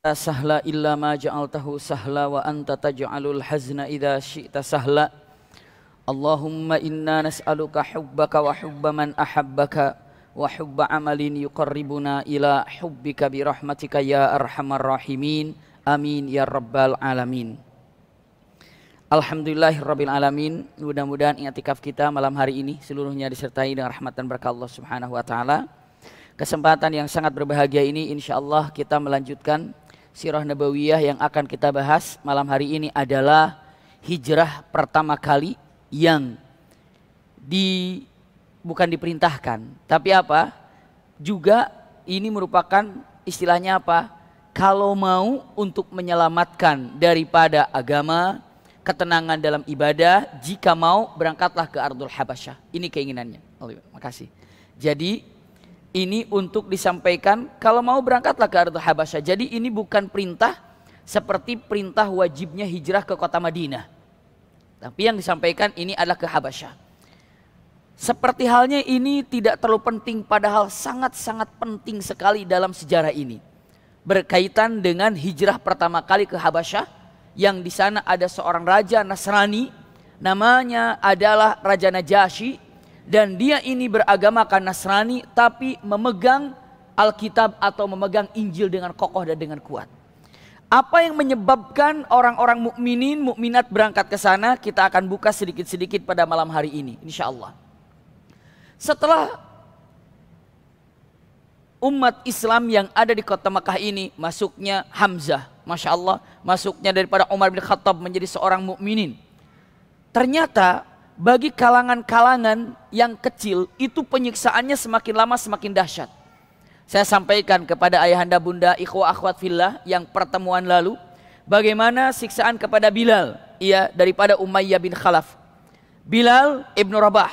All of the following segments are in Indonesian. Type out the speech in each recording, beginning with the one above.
sahla illa ma ja'altahu sahla wa anta taj'alul hazna idza syi'ta sahla. Allahumma inna nas'aluka hubbaka wa hubba man ahabbaka wa hubba amalin yuqarribuna ila hubbika bi rahmatika ya arhamar rahimin. Amin ya rabbal alamin. Alhamdulillahirabbil alamin. Mudah-mudahan i'tikaf kita malam hari ini seluruhnya disertai dengan rahmat dan berkah Allah Subhanahu wa taala. Kesempatan yang sangat berbahagia ini insyaallah kita melanjutkan sirah nabawiyah. Yang akan kita bahas malam hari ini adalah hijrah pertama kali yang bukan diperintahkan, tapi apa? Juga ini merupakan istilahnya apa? Kalau mau untuk menyelamatkan daripada agama, ketenangan dalam ibadah, jika mau berangkatlah ke Ardul Habasyah. Ini keinginannya. Oh, makasih. Jadi ini untuk disampaikan kalau mau berangkatlah ke Ardul Habasyah. Jadi ini bukan perintah seperti perintah wajibnya hijrah ke kota Madinah. Tapi yang disampaikan ini adalah ke Habasyah. Seperti halnya ini tidak terlalu penting, padahal sangat-sangat penting sekali dalam sejarah ini. Berkaitan dengan hijrah pertama kali ke Habasyah, yang di sana ada seorang raja Nasrani, namanya adalah Raja Najasyi, dan dia ini beragamakan Nasrani tapi memegang Alkitab atau memegang Injil dengan kokoh dan dengan kuat. Apa yang menyebabkan orang-orang mukminin, mukminat berangkat ke sana, kita akan buka sedikit-sedikit pada malam hari ini insyaallah. Setelah umat Islam yang ada di kota Makkah ini, masuknya Hamzah, Masya Allah, masuknya daripada Umar bin Khattab menjadi seorang mukminin. Ternyata bagi kalangan-kalangan yang kecil itu penyiksaannya semakin lama semakin dahsyat. Saya sampaikan kepada ayahanda bunda, ikhwah akhwat fillah yang pertemuan lalu, bagaimana siksaan kepada Bilal, daripada Umayyah bin Khalaf. Bilal ibnu Rabah,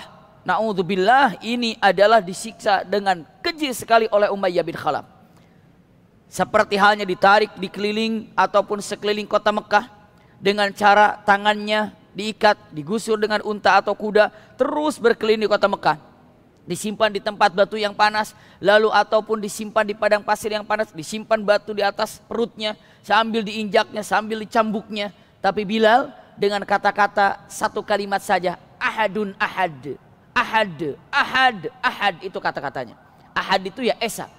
na'udzubillah, ini adalah disiksa dengan keji sekali oleh Umayyah bin Khalaf. Seperti halnya ditarik di keliling ataupun sekeliling kota Mekah dengan cara tangannya diikat, digusur dengan unta atau kuda, terus berkeliling di kota Mekah. Disimpan di tempat batu yang panas, lalu ataupun disimpan di padang pasir yang panas, disimpan batu di atas perutnya, sambil diinjaknya, sambil dicambuknya. Tapi Bilal dengan kata-kata satu kalimat saja, ahadun ahad, ahad, ahad, ahad, itu kata-katanya. Ahad itu ya Esa,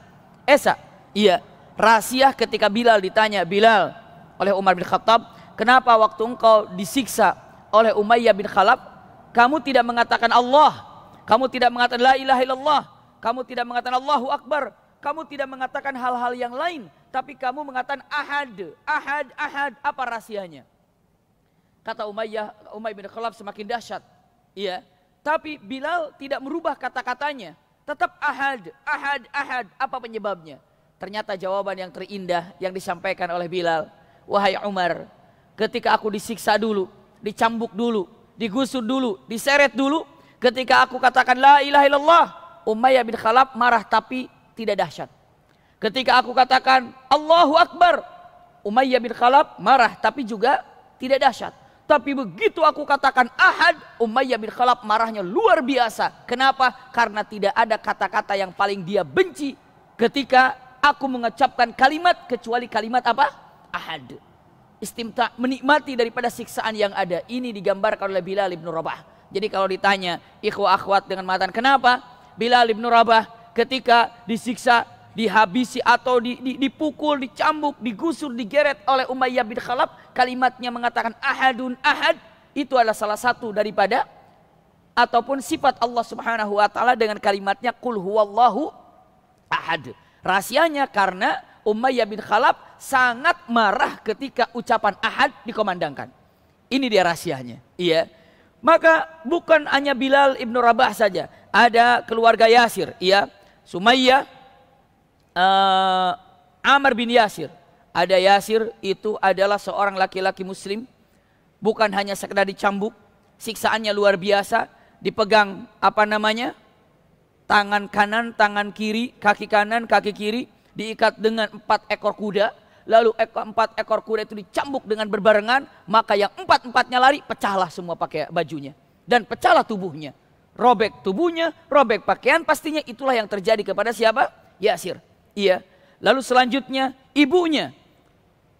Esa, iya. Rahasia ketika Bilal ditanya, Bilal, oleh Umar bin Khattab, kenapa waktu engkau disiksa oleh Umayyah bin Khalaf, kamu tidak mengatakan Allah, kamu tidak mengatakan la ilaha illallah, kamu tidak mengatakan Allahu Akbar, kamu tidak mengatakan hal-hal yang lain, tapi kamu mengatakan ahad, ahad, ahad. Apa rahasianya? Kata Umayyah bin Khalaf semakin dahsyat. Iya, tapi Bilal tidak merubah kata-katanya, tetap ahad, ahad, ahad. Apa penyebabnya? Ternyata jawaban yang terindah yang disampaikan oleh Bilal, wahai Umar, ketika aku disiksa dulu, dicambuk dulu, digusur dulu, diseret dulu, ketika aku katakan la ilaha illallah, Umayyah bin Khalaf marah tapi tidak dahsyat. Ketika aku katakan Allahu Akbar, Umayyah bin Khalaf marah tapi juga tidak dahsyat. Tapi begitu aku katakan ahad, Umayyah bin Khalaf marahnya luar biasa. Kenapa? Karena tidak ada kata-kata yang paling dia benci ketika aku mengucapkan kalimat kecuali kalimat apa? Ahad. Istimta, menikmati daripada siksaan yang ada. Ini digambarkan oleh Bilal ibnu Rabah. Jadi kalau ditanya ikhwah akhwat dengan matan, kenapa Bilal ibnu Rabah ketika disiksa, dihabisi atau dipukul, dicambuk, digusur, digeret oleh Umayyah bin Khalaf, kalimatnya mengatakan ahadun ahad, itu adalah salah satu daripada ataupun sifat Allah Subhanahu wa taala dengan kalimatnya qul huwallahu ahad. Rahasianya karena Umayyah bin Khalaf sangat marah ketika ucapan ahad dikomandangkan. Ini dia rahasianya. Iya. Maka bukan hanya Bilal ibnu Rabah saja, ada keluarga Yasir, iya, Sumayyah, Amr bin Yasir. Ada Yasir, itu adalah seorang laki-laki muslim, bukan hanya sekedar dicambuk, siksaannya luar biasa, dipegang tangan kanan, tangan kiri, kaki kanan, kaki kiri, diikat dengan 4 ekor kuda, lalu 4 ekor kuda itu dicambuk dengan berbarengan, maka yang 4-4-nya lari, pecahlah semua pakai bajunya, dan pecahlah tubuhnya, robek tubuhnya, robek pakaian, pastinya itulah yang terjadi kepada siapa? Yasir. Iya. Lalu selanjutnya ibunya,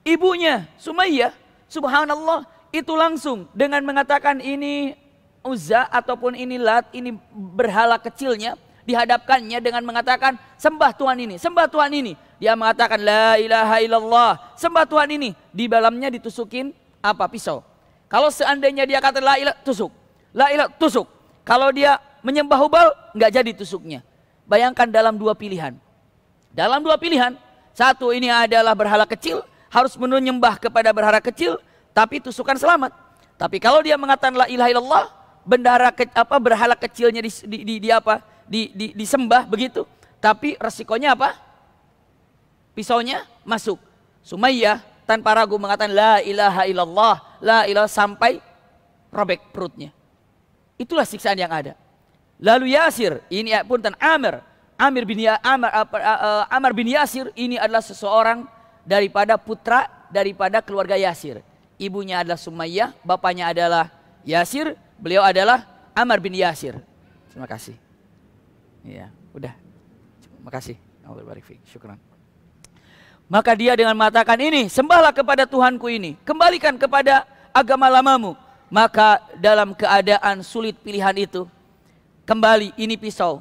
Ibunya Sumayyah, subhanallah, itu langsung dengan mengatakan ini Uzza ataupun ini Lat, ini berhala kecilnya, dihadapkannya dengan mengatakan sembah Tuhan ini, sembah Tuhan ini. Dia mengatakan la ilaha illallah, sembah Tuhan ini. Di dalamnya ditusukin apa? Pisau. Kalau seandainya dia kata la ilaha, tusuk. La ilaha, tusuk. Kalau dia menyembah Hubal, nggak jadi tusuknya. Bayangkan dalam dua pilihan. Dalam dua pilihan, satu ini adalah berhala kecil, harus menyembah kepada berhala kecil, tapi tusukan selamat. Tapi kalau dia mengatakan la ilaha illallah, berhala kecilnya disembah begitu, tapi resikonya apa? Pisaunya masuk. Sumayyah tanpa ragu mengatakan la ilaha illallah, la ilaha, sampai robek perutnya. Itulah siksaan yang ada. Lalu Yasir, ini pun Amr bin Yasir, ini adalah seseorang daripada putra daripada keluarga Yasir. Ibunya adalah Sumayyah, bapaknya adalah Yasir, beliau adalah Amr bin Yasir. Terima kasih. Iya, udah. Terima kasih. Syukran. Maka dia dengan mengatakan ini, sembahlah kepada Tuhanku ini, kembalikan kepada agama lamamu. Maka dalam keadaan sulit pilihan itu, kembali ini pisau,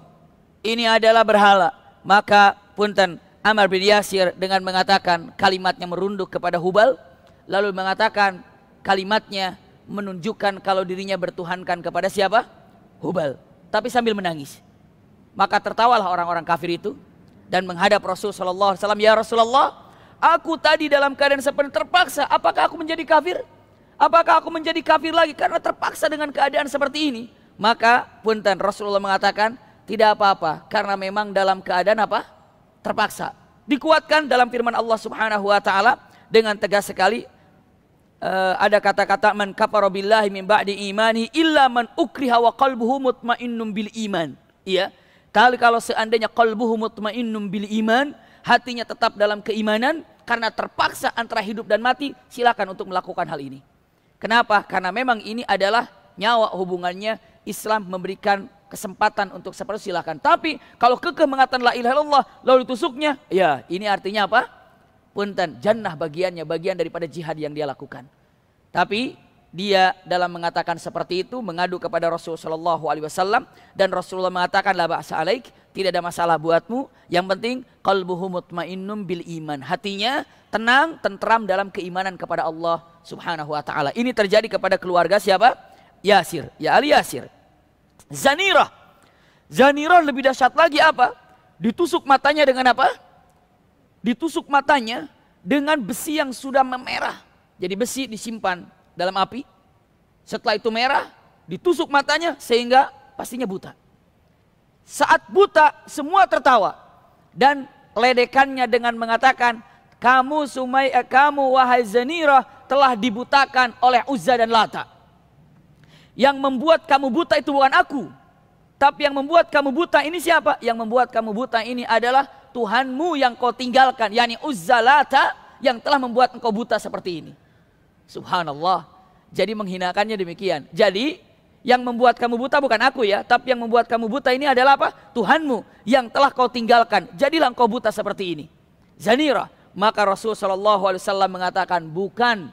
ini adalah berhala. Maka punten Amr bin Yasir dengan mengatakan kalimatnya merunduk kepada Hubal, lalu mengatakan kalimatnya menunjukkan kalau dirinya bertuhankan kepada siapa? Hubal, tapi sambil menangis. Maka tertawalah orang-orang kafir itu dan menghadap Rasul sallallahu alaihi wasallam, ya Rasulullah, aku tadi dalam keadaan seperti terpaksa, apakah aku menjadi kafir? Apakah aku menjadi kafir lagi karena terpaksa dengan keadaan seperti ini? Maka punten Rasulullah mengatakan tidak apa-apa, karena memang dalam keadaan apa? Terpaksa. Dikuatkan dalam firman Allah Subhanahu wa taala dengan tegas sekali, ada kata-kata man kafara billahi min ba'di imani illa man ukriha wa qalbuhu mutmainnun bil iman. Iya. Kalau seandainya qalbuhu mutmainnun bil iman, hatinya tetap dalam keimanan, karena terpaksa antara hidup dan mati, silakan untuk melakukan hal ini. Kenapa? Karena memang ini adalah nyawa hubungannya. Islam memberikan kesempatan untuk seperti silakan. Tapi kalau kekeh mengatakan la ilaha illallah lalu ditusuknya, ya ini artinya apa? Punten, jannah bagiannya, bagian daripada jihad yang dia lakukan. Tapi dia dalam mengatakan seperti itu mengadu kepada Rasulullah sallallahu alaihi wasallam, dan Rasulullah mengatakan la ba'sa alaik, tidak ada masalah buatmu, yang penting qalbuhu mutmainnun bil iman, hatinya tenang, tentram dalam keimanan kepada Allah Subhanahu wa taala. Ini terjadi kepada keluarga siapa? Yasir, ya Ali Yasir. Zanirah lebih dahsyat lagi apa? Ditusuk matanya dengan apa? Ditusuk matanya dengan besi yang sudah memerah. Jadi besi disimpan dalam api, setelah itu merah, ditusuk matanya sehingga pastinya buta. Saat buta semua tertawa dan ledekannya dengan mengatakan, kamu wahai Zanirah telah dibutakan oleh Uzza dan Lata. Yang membuat kamu buta itu bukan aku, tapi yang membuat kamu buta ini siapa? Yang membuat kamu buta ini adalah Tuhanmu yang kau tinggalkan, yakni Uzza Lata, yang telah membuat engkau buta seperti ini. Subhanallah. Jadi menghinakannya demikian. Jadi yang membuat kamu buta bukan aku ya, tapi yang membuat kamu buta ini adalah apa? Tuhanmu yang telah kau tinggalkan. Jadilah engkau buta seperti ini. Zanirah. Maka Rasulullah SAW mengatakan bukan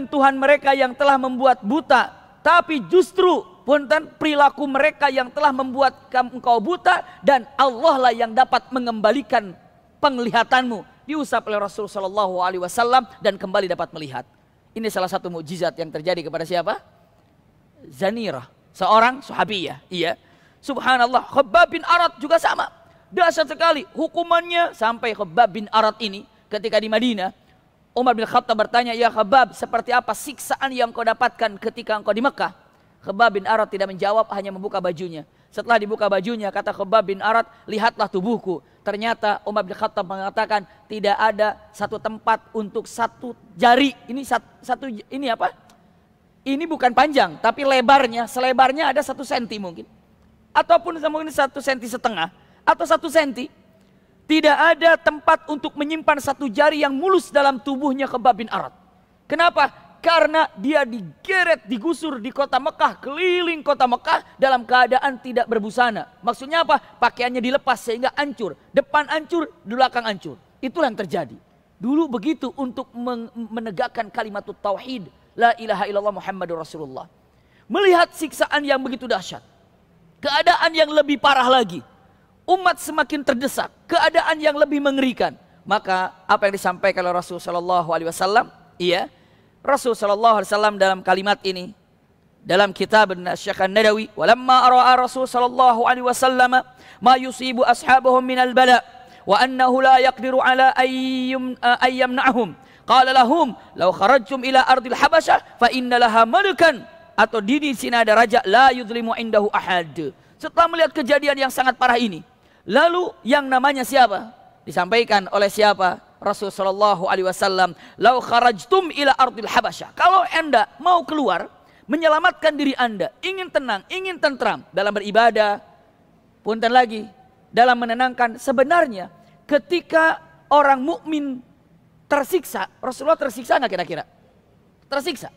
Tuhan mereka yang telah membuat buta, tapi justru punten perilaku mereka yang telah membuat engkau buta, dan Allah lah yang dapat mengembalikan penglihatanmu. Diusap oleh Rasulullah SAW dan kembali dapat melihat. Ini salah satu mukjizat yang terjadi kepada siapa? Zanirah, seorang sahabiyah. Iya. Subhanallah. Khabbab bin Arat juga sama. Dahsyat sekali hukumannya sampai Khabbab bin Arat ini ketika di Madinah, Umar bin Khattab bertanya, ya Khabbab, seperti apa siksaan yang kau dapatkan ketika engkau di Mekah? Khabbab bin Arat tidak menjawab, hanya membuka bajunya. Setelah dibuka bajunya, kata Khabbab bin Arat, lihatlah tubuhku. Ternyata Umar bin Khattab mengatakan tidak ada satu tempat untuk satu jari. Ini apa? Ini bukan panjang, tapi lebarnya, selebarnya ada 1 senti mungkin, ataupun mungkin 1,5 senti atau 1 senti. Tidak ada tempat untuk menyimpan 1 jari yang mulus dalam tubuhnya Khabbab bin Arat. Kenapa? Karena dia digeret, digusur di kota Mekah, keliling kota Mekah dalam keadaan tidak berbusana. Maksudnya apa? Pakaiannya dilepas sehingga hancur. Depan hancur, belakang hancur. Itulah yang terjadi. Dulu begitu untuk menegakkan kalimat tauhid, la ilaha illallah Muhammadur Rasulullah. Melihat siksaan yang begitu dahsyat, keadaan yang lebih parah lagi, umat semakin terdesak, keadaan yang lebih mengerikan. Maka apa yang disampaikan oleh Rasul sallallahu alaihi wasallam? Iya, Rasul sallallahu alaihi wasallam dalam kalimat ini dalam kitab Asy-Syaikh An-Nadawi, "Walamma ara'a Rasul sallallahu alaihi wasallam ma yusibu ashabahu minal bala wa annahu la yaqdiru ala ayyamna'hum qala lahum law kharajtum ila ardil habasyah fa inna laha malikan." Atau di sini ada raja la yudlimu indahu ahad. Setelah melihat kejadian yang sangat parah ini, lalu yang namanya siapa? Disampaikan oleh siapa? Rasul sallallahu alaihi wasallam, "Lau kharajtum ila ardil habasyah." Kalau Anda mau keluar menyelamatkan diri Anda, ingin tenang, ingin tentram dalam beribadah, punten lagi, dalam menenangkan. Sebenarnya ketika orang mukmin tersiksa, Rasulullah tersiksa nggak kira-kira? Tersiksa.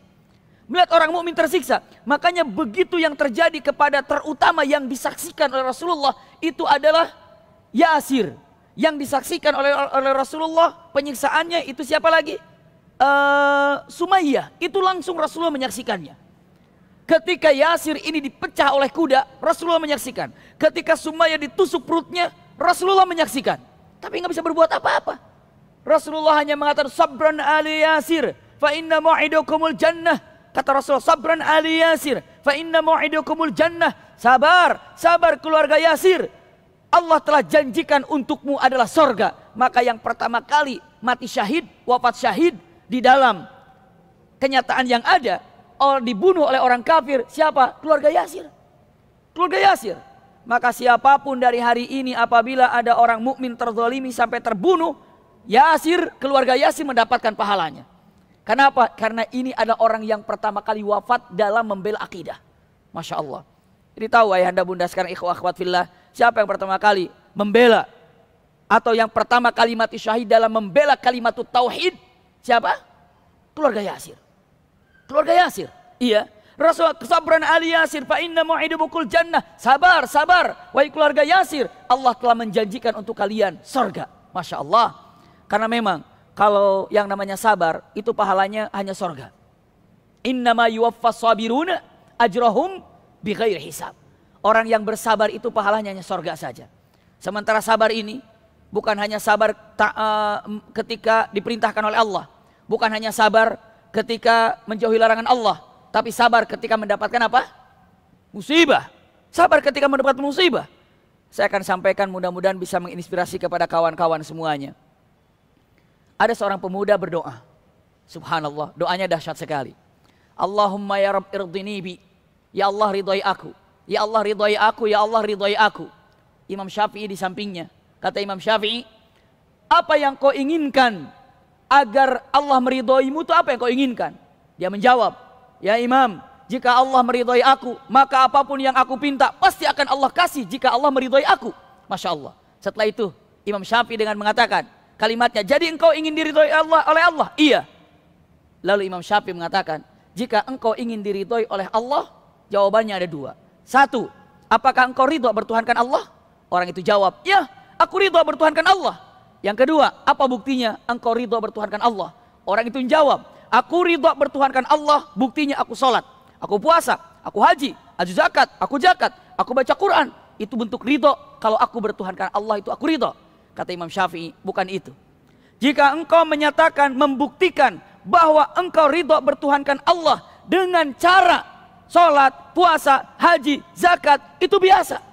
Melihat orang mukmin tersiksa, makanya begitu yang terjadi kepada terutama yang disaksikan oleh Rasulullah itu adalah Yasir. Yang disaksikan oleh Rasulullah penyiksaannya itu siapa lagi? Sumayyah. Itu langsung Rasulullah menyaksikannya. Ketika Yasir ini dipecah oleh kuda, Rasulullah menyaksikan. Ketika Sumayyah ditusuk perutnya, Rasulullah menyaksikan. Tapi nggak bisa berbuat apa-apa. Rasulullah hanya mengatakan, "Sabran ali Yasir, fa inna mau'idukumul jannah." Kata Rasulullah, "Sabran ali Yasir, fa inna mau'idukumul jannah." Sabar, sabar keluarga Yasir. Allah telah janjikan untukmu adalah sorga. Maka yang pertama kali mati syahid, wafat syahid di dalam kenyataan yang ada, dibunuh oleh orang kafir, siapa? Keluarga Yasir. Keluarga Yasir. Maka siapapun dari hari ini apabila ada orang mukmin terzalimi sampai terbunuh, Yasir, keluarga Yasir mendapatkan pahalanya. Kenapa? Karena ini adalah orang yang pertama kali wafat dalam membela akidah. Masya Allah. Jadi tahu ayahanda bunda sekarang ikhwah akhwat fillah, siapa yang pertama kali membela atau yang pertama kali mati syahid dalam membela kalimat tauhid? Siapa? Keluarga Yasir. Keluarga Yasir. Iya. Rasul sabran ali Yasir fa inna mau'idubukul jannah. Sabar, sabar. Wahai keluarga Yasir, Allah telah menjanjikan untuk kalian surga. Masya Allah. Karena memang kalau yang namanya sabar itu pahalanya hanya surga. Innama yuwaffas sabiruna ajrahum bighairi hisab. Orang yang bersabar itu pahalanya hanya surga saja. Sementara sabar ini bukan hanya sabar ketika diperintahkan oleh Allah, bukan hanya sabar ketika menjauhi larangan Allah, tapi sabar ketika mendapatkan apa? Musibah. Sabar ketika mendapatkan musibah. Saya akan sampaikan, mudah-mudahan bisa menginspirasi kepada kawan-kawan semuanya. Ada seorang pemuda berdoa. Subhanallah, doanya dahsyat sekali. Allahumma ya Rabb irdini bi. Ya Allah ridhoi aku. Ya Allah ridhoi aku, ya Allah ridhoi aku. Imam Syafi'i di sampingnya. Kata Imam Syafi'i, apa yang kau inginkan agar Allah meridhoimu itu apa yang kau inginkan? Dia menjawab, ya Imam, jika Allah meridhoi aku, maka apapun yang aku pinta pasti akan Allah kasih jika Allah meridhoi aku. Masya Allah. Setelah itu Imam Syafi'i dengan mengatakan kalimatnya, jadi engkau ingin diridhoi Allah oleh Allah? Iya. Lalu Imam Syafi'i mengatakan, jika engkau ingin diridhoi oleh Allah, jawabannya ada dua. Satu, apakah engkau ridho bertuhankan Allah? Orang itu jawab, ya, aku ridho bertuhankan Allah. Yang kedua, apa buktinya engkau ridho bertuhankan Allah? Orang itu menjawab, aku ridho bertuhankan Allah, buktinya aku sholat, aku puasa, aku haji, aku zakat, aku baca Quran. Itu bentuk ridho. Kalau aku bertuhankan Allah itu aku ridho. Kata Imam Syafi'i, bukan itu. Jika engkau menyatakan, membuktikan bahwa engkau ridho bertuhankan Allah dengan cara sholat, puasa, haji, zakat, itu biasa.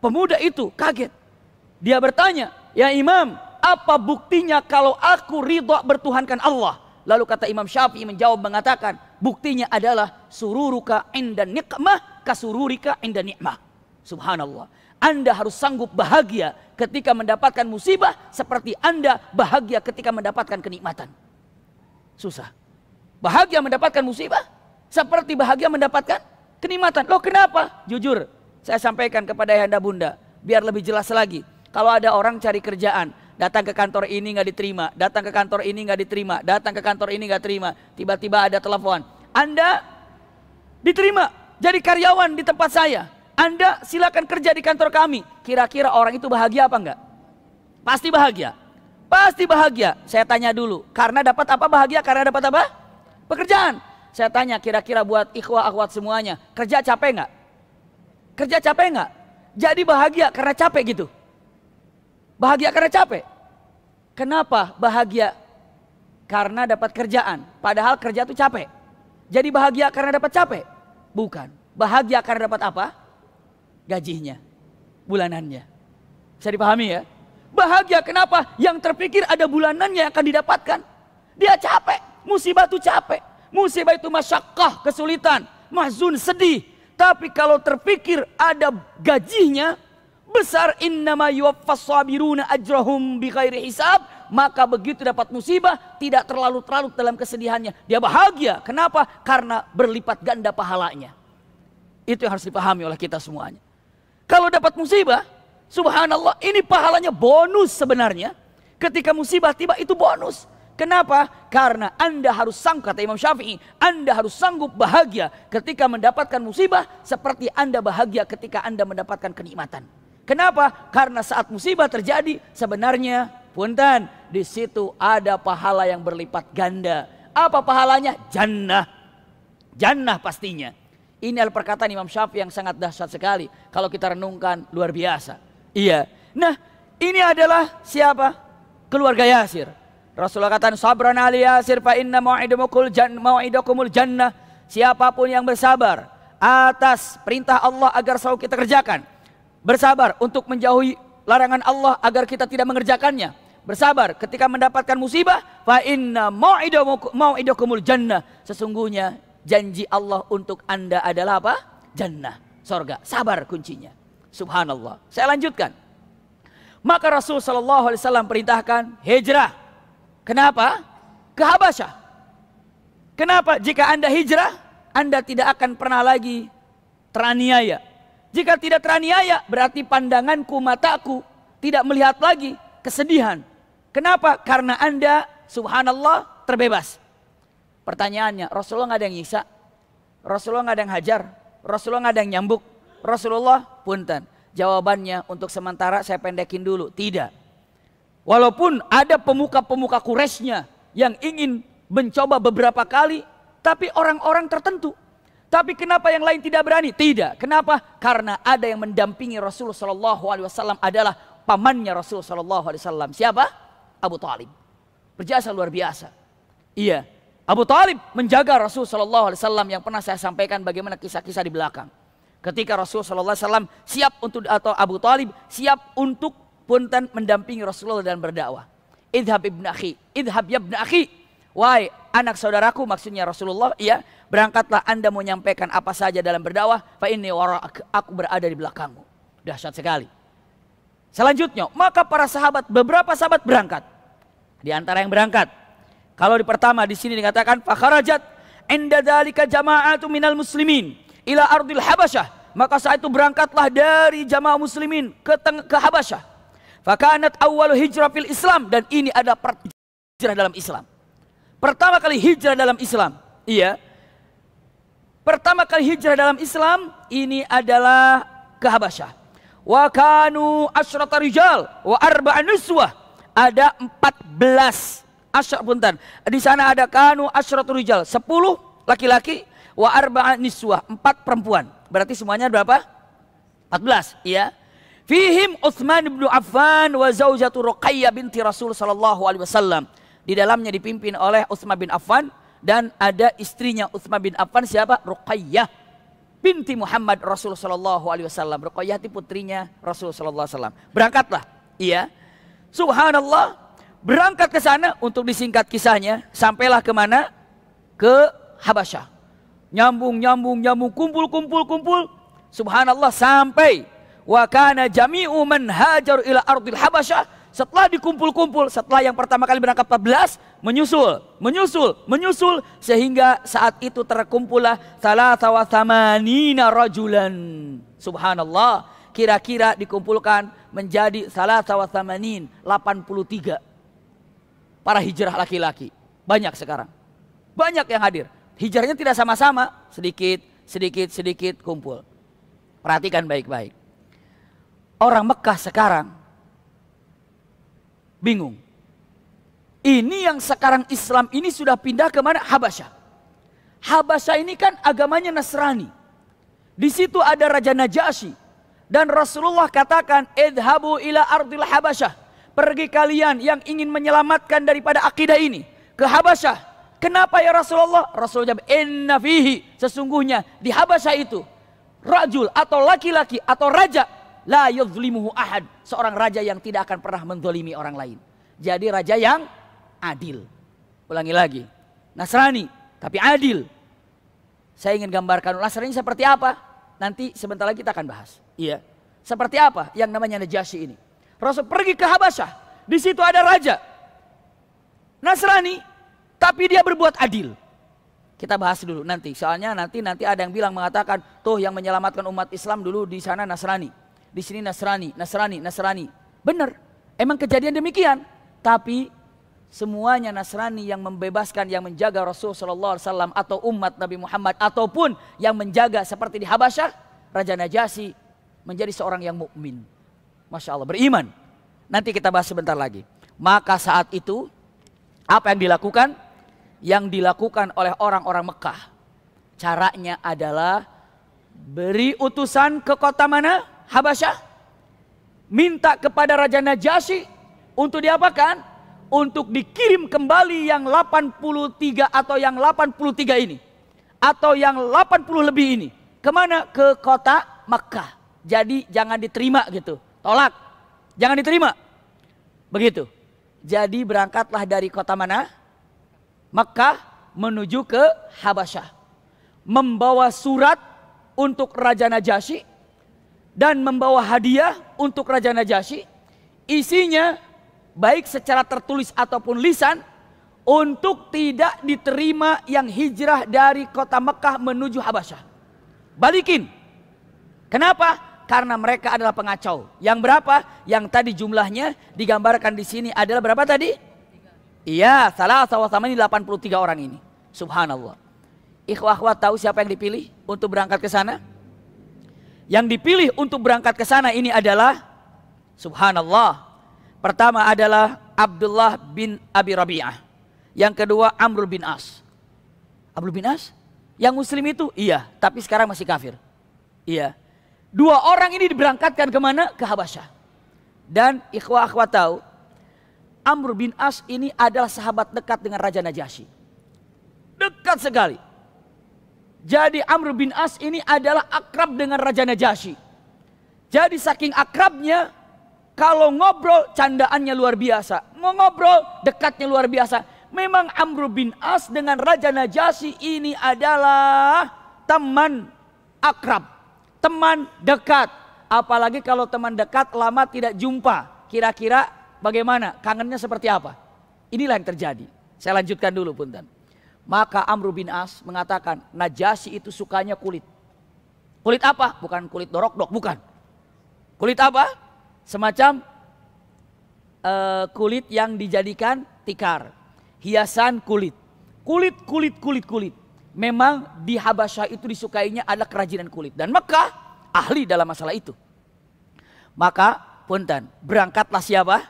Pemuda itu kaget. Dia bertanya, ya Imam, apa buktinya kalau aku ridho bertuhankan Allah? Lalu kata Imam Syafi'i menjawab mengatakan, buktinya adalah sururuka inda nikmah kasururika inda nikmah. Subhanallah. Anda harus sanggup bahagia ketika mendapatkan musibah seperti Anda bahagia ketika mendapatkan kenikmatan. Susah. Bahagia mendapatkan musibah seperti bahagia mendapatkan kenikmatan. Loh kenapa? Jujur, saya sampaikan kepada ayahanda bunda, biar lebih jelas lagi. Kalau ada orang cari kerjaan, datang ke kantor ini nggak diterima, datang ke kantor ini nggak diterima, datang ke kantor ini nggak terima, tiba-tiba ada telepon, Anda diterima jadi karyawan di tempat saya, Anda silakan kerja di kantor kami. Kira-kira orang itu bahagia apa enggak? Pasti bahagia. Pasti bahagia. Saya tanya dulu, karena dapat apa bahagia? Karena dapat apa? Pekerjaan. Saya tanya kira-kira buat ikhwah akhwat semuanya, kerja capek nggak? Kerja capek nggak? Jadi bahagia karena capek gitu. Bahagia karena capek. Kenapa bahagia? Karena dapat kerjaan. Padahal kerja itu capek. Jadi bahagia karena dapat capek? Bukan. Bahagia karena dapat apa? Gajinya, bulanannya. Bisa dipahami ya? Bahagia kenapa? Yang terpikir ada bulanannya yang akan didapatkan. Dia capek. Musibah itu capek. Musibah itu masyakkah, kesulitan, mahzun, sedih. Tapi kalau terpikir ada gajinya besar, innama yuwaffas sabiruna ajrahum bighairi hisab, maka begitu dapat musibah tidak terlalu-terlalu dalam kesedihannya. Dia bahagia. Kenapa? Karena berlipat ganda pahalanya. Itu yang harus dipahami oleh kita semuanya. Kalau dapat musibah, subhanallah, ini pahalanya bonus sebenarnya. Ketika musibah tiba itu bonus. Kenapa? Karena Anda harus sanggup, kata Imam Syafi'i, Anda harus sanggup bahagia ketika mendapatkan musibah seperti Anda bahagia ketika Anda mendapatkan kenikmatan. Kenapa? Karena saat musibah terjadi sebenarnya, punten, di situ ada pahala yang berlipat ganda. Apa pahalanya? Jannah. Jannah pastinya. Ini adalah perkataan Imam Syafi'i yang sangat dahsyat sekali. Kalau kita renungkan, luar biasa. Iya. Nah, ini adalah siapa? Keluarga Yasir. Rasulullah katakan, sabran ali Yasir fa inna mau'idakumul jannah. Siapapun yang bersabar atas perintah Allah agar selalu kita kerjakan. Bersabar untuk menjauhi larangan Allah agar kita tidak mengerjakannya. Bersabar ketika mendapatkan musibah, fa inna mau'idakumul jannah. Sesungguhnya janji Allah untuk Anda adalah apa? Jannah, sorga. Sabar kuncinya. Subhanallah. Saya lanjutkan. Maka Rasul sallallahu alaihi wasallam perintahkan hijrah. Kenapa? Ke Habasyah. Kenapa? Jika Anda hijrah, Anda tidak akan pernah lagi teraniaya. Jika tidak teraniaya, berarti pandanganku, mataku tidak melihat lagi kesedihan. Kenapa? Karena Anda, subhanallah, terbebas. Pertanyaannya, Rasulullah nggak ada yang nyiksa, Rasulullah nggak ada yang hajar, Rasulullah nggak ada yang nyambuk, Rasulullah punten. Jawabannya untuk sementara saya pendekin dulu, tidak. Walaupun ada pemuka-pemuka Quraisynya yang ingin mencoba beberapa kali, tapi orang-orang tertentu. Tapi kenapa yang lain tidak berani? Tidak. Kenapa? Karena ada yang mendampingi Rasulullah SAW adalah pamannya Rasulullah SAW. Siapa? Abu Talib. Berjasa luar biasa. Iya. Abu Talib menjaga Rasulullah SAW yang pernah saya sampaikan bagaimana kisah-kisah di belakang. Ketika Rasulullah SAW siap untuk, atau Abu Talib siap untuk punten mendampingi Rasulullah dalam berdakwah. Idhab ibn akhi, idhab ya ibn akhi. Wahai anak saudaraku, maksudnya Rasulullah, ya, berangkatlah Anda mau menyampaikan apa saja dalam berdakwah, fa inni wara'ak, aku berada di belakangmu. Dahsyat sekali. Selanjutnya, maka para sahabat, beberapa sahabat berangkat. Di antara yang berangkat, kalau di pertama di sini dikatakan fa kharajat inda dzalika jama'atu minal muslimin ila ardil Habasyah. Maka saat itu berangkatlah dari jamaah muslimin ke Habasyah. Fakanat awwalu hijrah fil Islam, dan ini ada hijrah dalam Islam. Pertama kali hijrah dalam Islam. Iya. Pertama kali hijrah dalam Islam ini adalah ke Habasyah. Wa kanu asyrata rijal wa arba'an niswah. Ada 14 punten. Di sana ada kanu asyratu rijal, 10 laki-laki, wa arba'an niswah, 4 perempuan. Berarti semuanya berapa? 14, iya. Fihim Utsman bin Affan wa zaujatu Ruqayyah binti Rasul sallallahu alaihi wasallam. Di dalamnya dipimpin oleh Utsman bin Affan dan ada istrinya Utsman bin Affan, siapa? Ruqayyah binti Muhammad Rasul sallallahu alaihi wasallam. Ruqayyah itu putrinya Rasul sallallahu alaihi wasallam. Berangkatlah. Iya. Subhanallah, berangkat ke sana. Untuk disingkat kisahnya, sampailah ke mana? Ke Habasyah. Nyambung, kumpul. Subhanallah, sampai wa kana jami'u man hajar ila ardil Habasyah. Setelah dikumpul-kumpul, setelah yang pertama kali berangkat 14, menyusul sehingga saat itu terkumpullah 83 rajulan. Subhanallah, kira-kira dikumpulkan menjadi 83 para hijrah laki-laki. Banyak sekarang. Banyak yang hadir. Hijrahnya tidak sama-sama, sedikit kumpul. Perhatikan baik-baik. Orang Mekah sekarang bingung. Ini yang sekarang Islam ini sudah pindah ke mana? Habasyah. Habasyah ini kan agamanya Nasrani. Di situ ada Raja Najasyi. Dan Rasulullah katakan, idhabu ila ardil Habasyah. Pergi kalian yang ingin menyelamatkan daripada akidah ini ke Habasyah. Kenapa ya Rasulullah? Rasulullah jawab, inna fihi, sesungguhnya di Habasyah itu rajul atau laki-laki atau raja, la yuzlimuhu ahad, seorang raja yang tidak akan pernah menzalimi orang lain. Jadi raja yang adil. Ulangi lagi, Nasrani tapi adil. Saya ingin gambarkan Nasrani seperti apa, nanti sebentar lagi kita akan bahas. Iya, seperti apa yang namanya Najasyi ini. Rasul pergi ke Habasyah, di situ ada raja Nasrani tapi dia berbuat adil. Kita bahas dulu nanti, soalnya nanti ada yang bilang mengatakan, tuh yang menyelamatkan umat Islam dulu di sana Nasrani, di sini Nasrani. Benar, emang kejadian demikian. Tapi semuanya Nasrani yang membebaskan, yang menjaga Rasulullah SAW atau umat Nabi Muhammad, ataupun yang menjaga seperti di Habasyah, Raja Najasyi menjadi seorang yang mukmin. Masya Allah, beriman. Nanti kita bahas sebentar lagi. Maka saat itu apa yang dilakukan? Yang dilakukan oleh orang-orang Mekah, caranya adalah beri utusan ke kota mana? Habasyah. Minta kepada Raja Najasyi untuk diapakan? Untuk dikirim kembali yang 83 atau yang 83 ini, atau yang 80 lebih ini. Kemana? Ke kota Mekah. Jadi jangan diterima gitu, tolak, jangan diterima. Begitu. Jadi berangkatlah dari kota mana? Mekah menuju ke Habasyah, membawa surat untuk Raja Najasyi dan membawa hadiah untuk Raja Najasyi. Isinya baik secara tertulis ataupun lisan, untuk tidak diterima yang hijrah dari kota Mekah menuju Habasyah. Balikin. Kenapa? Karena mereka adalah pengacau. Yang berapa? Yang tadi jumlahnya digambarkan di sini adalah berapa tadi? Iya, salah sama ini 83 orang ini. Subhanallah. Ikhwah-ikhwah tahu siapa yang dipilih untuk berangkat ke sana? Yang dipilih untuk berangkat ke sana ini adalah, subhanallah, pertama adalah Abdullah bin Abi Rabi'ah. Yang kedua Amr bin As. Amr bin As? Yang muslim itu? Iya, tapi sekarang masih kafir. Iya. Dua orang ini diberangkatkan kemana? Ke Habasyah. Dan ikhwah-ikhwah tahu, Amr bin As ini adalah sahabat dekat dengan Raja Najasyi. Dekat sekali. Jadi Amr bin As ini adalah akrab dengan Raja Najasyi. Jadi saking akrabnya, kalau ngobrol candaannya luar biasa. Mau ngobrol dekatnya luar biasa. Memang Amr bin As dengan Raja Najasyi ini adalah teman akrab, teman dekat. Apalagi kalau teman dekat lama tidak jumpa. Kira-kira bagaimana? Kangennya seperti apa? Inilah yang terjadi. Saya lanjutkan dulu punten. Maka Amr bin As mengatakan, Najasyi itu sukanya kulit. Kulit apa? Bukan kulit dorok-dok, bukan. Kulit apa? Semacam kulit yang dijadikan tikar. Hiasan kulit. Kulit. Memang di Habasyah itu disukainya adalah kerajinan kulit. Dan Mekah ahli dalam masalah itu. Maka punten, berangkatlah siapa?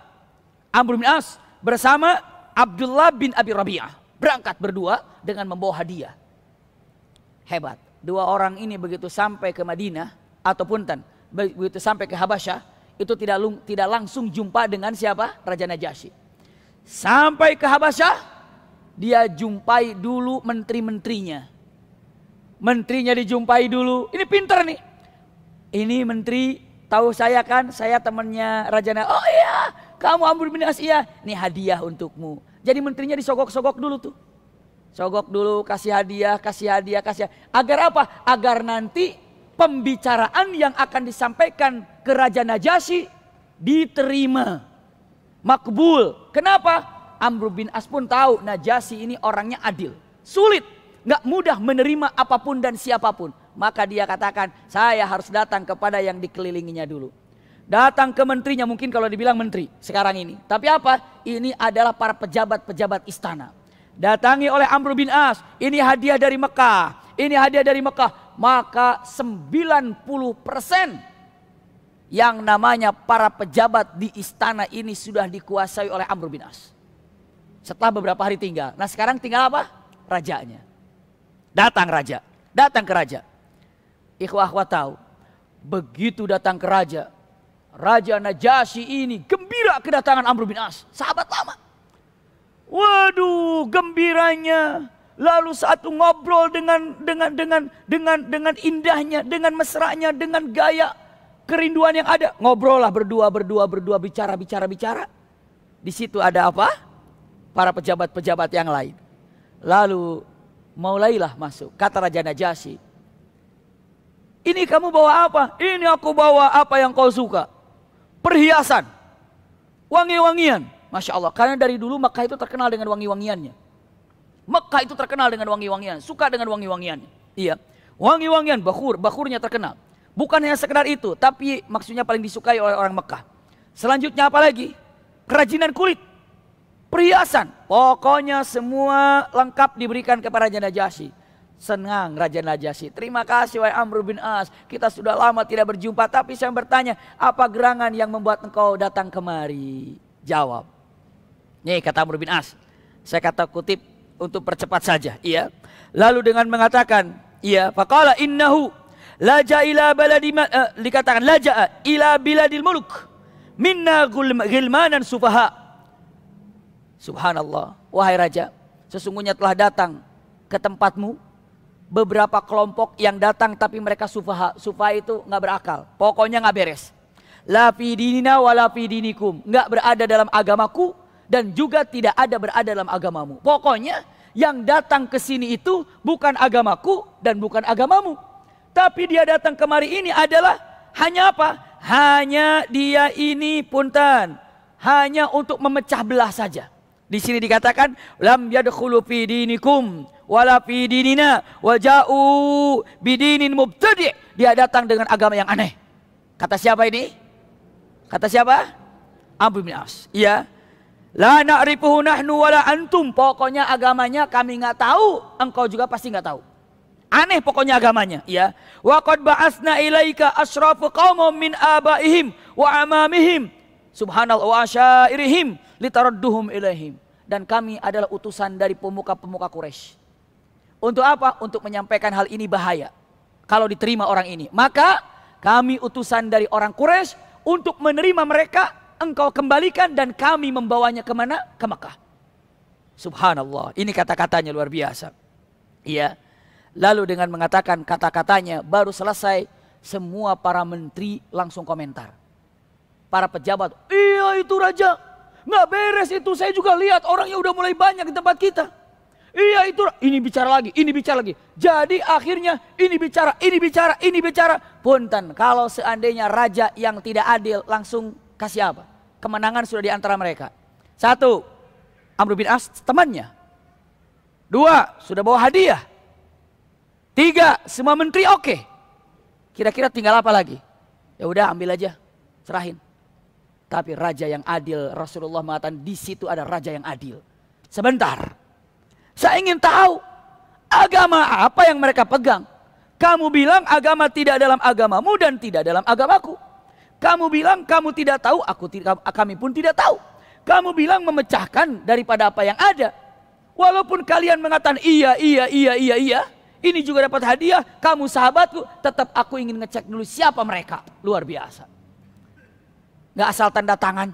Amr bin As bersama Abdullah bin Abi Rabi'ah. Berangkat berdua dengan membawa hadiah. Hebat. Dua orang ini begitu sampai ke Madinah, ataupun begitu sampai ke Habasyah, itu tidak langsung jumpa dengan siapa? Raja Najasyi. Sampai ke Habasyah, dia jumpai dulu menteri-menterinya. Menterinya dijumpai dulu. Ini pintar nih. Ini menteri, tahu saya kan, saya temannya Raja Najasyi. Oh iya, kamu Amr bin As, iya. Ini hadiah untukmu. Jadi menterinya disogok-sogok dulu tuh. Sogok dulu, kasih hadiah. Agar apa? Agar nanti pembicaraan yang akan disampaikan ke Raja Najasyi diterima. Makbul. Kenapa? Amr bin As pun tahu Najasyi ini orangnya adil. Sulit. Nggak mudah menerima apapun dan siapapun. Maka dia katakan, saya harus datang kepada yang dikelilinginya dulu. Datang ke menterinya, mungkin kalau dibilang menteri sekarang ini. Tapi apa? Ini adalah para pejabat-pejabat istana. Datangi oleh Amr bin As. Ini hadiah dari Mekah. Ini hadiah dari Mekah. Maka 90% yang namanya para pejabat di istana ini sudah dikuasai oleh Amr bin As. Setelah beberapa hari tinggal. Nah sekarang tinggal apa? Rajanya. Datang raja. Datang ke raja. Ikhwah akhwat tahu. Begitu datang ke raja. Raja Najasyi ini gembira kedatangan Amr bin As. Sahabat lama. Waduh gembiranya. Lalu satu ngobrol dengan indahnya. Dengan mesranya. Dengan gaya kerinduan yang ada. Ngobrol lah berdua. Bicara. Di situ ada apa? Para pejabat-pejabat yang lain. Lalu mulailah masuk. Kata Raja Najasyi, ini kamu bawa apa? Ini aku bawa apa yang kau suka. Perhiasan. Wangi-wangian. Masya Allah. Karena dari dulu Mekah itu terkenal dengan wangi-wangiannya. Mekah itu terkenal dengan wangi-wangian. Suka dengan wangi-wangiannya. Iya. Wangi-wangian, bakhurnya terkenal. Bukan hanya sekedar itu. Tapi maksudnya paling disukai oleh orang Mekah. Selanjutnya apa lagi? Kerajinan kulit. Perhiasan, pokoknya semua lengkap diberikan kepada Raja Najasyi. Senang Raja Najasyi. Terima kasih wahai Amr bin As. Kita sudah lama tidak berjumpa. Tapi saya bertanya, apa gerangan yang membuat engkau datang kemari? Jawab. Nih kata Amr bin As. Saya kata kutip untuk percepat saja. Iya. Lalu dengan mengatakan, iya. Faqala innahu laja ila baladi dikatakan laja ila biladil muluk. Minna gilmanan sufaha. Subhanallah, wahai raja, sesungguhnya telah datang ke tempatmu beberapa kelompok yang datang tapi mereka sufaha. Sufaha itu nggak berakal, pokoknya nggak beres. La fi dinina wa la fi dinikum, nggak berada dalam agamaku dan juga tidak ada berada dalam agamamu. Pokoknya yang datang ke sini itu bukan agamaku dan bukan agamamu. Tapi dia datang kemari ini adalah hanya apa? Hanya dia ini punten, hanya untuk memecah belah saja. Di sini dikatakan lam yadkhulu fi dinikum wala fi dinina wa ja'u bidinin mubtadi'. Dia datang dengan agama yang aneh. Kata siapa ini? Kata siapa? Amr bin As. Iya. La na'rifuhu nahnu wala antum. Pokoknya agamanya kami nggak tahu, engkau juga pasti nggak tahu. Aneh pokoknya agamanya, ya. Wa qad ba'atsna ilaika asrafu qaumum min abaihim wa amamihim. Subhanallah wa asyairihim litaradduhum ilaihim. Dan kami adalah utusan dari pemuka-pemuka Quraisy. Untuk apa? Untuk menyampaikan hal ini bahaya. Kalau diterima orang ini, maka kami utusan dari orang Quraisy untuk menerima mereka, engkau kembalikan dan kami membawanya kemana? Ke Mekah. Subhanallah, ini kata-katanya luar biasa. Iya. Lalu dengan mengatakan kata-katanya baru selesai, semua para menteri langsung komentar. Para pejabat, iya itu raja, nggak beres itu, saya juga lihat orangnya udah mulai banyak di tempat kita. Iya itu, ini bicara lagi, ini bicara lagi. Jadi akhirnya ini bicara. Punten, kalau seandainya raja yang tidak adil langsung kasih apa? Kemenangan sudah di antara mereka. 1, Amr bin As temannya. 2, sudah bawa hadiah. 3, semua menteri oke. Kira-kira tinggal apa lagi? Ya udah ambil aja, serahin. Tapi raja yang adil, Rasulullah mengatakan di situ ada raja yang adil. Sebentar, saya ingin tahu agama apa yang mereka pegang. Kamu bilang agama tidak dalam agamamu dan tidak dalam agamaku. Kamu bilang kamu tidak tahu, kami pun tidak tahu. Kamu bilang memecahkan daripada apa yang ada. Walaupun kalian mengatakan iya. Ini juga dapat hadiah, kamu sahabatku, tetap aku ingin ngecek dulu siapa mereka. Luar biasa. Gak asal tanda tangan,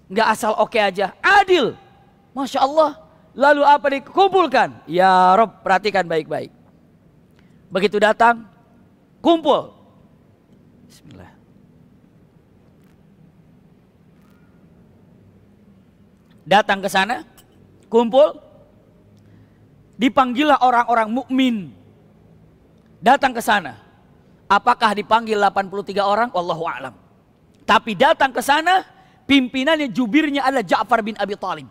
gak asal oke aja, adil. Masya Allah. Lalu apa dikumpulkan? Ya Rob, perhatikan baik-baik. Begitu datang, kumpul. Bismillah. Datang ke sana, kumpul. Dipanggillah orang-orang mukmin. Datang ke sana. Apakah dipanggil 83 orang? Wallahu a'lam. Tapi datang ke sana, pimpinannya, jubirnya adalah Ja'far bin Abi Thalib.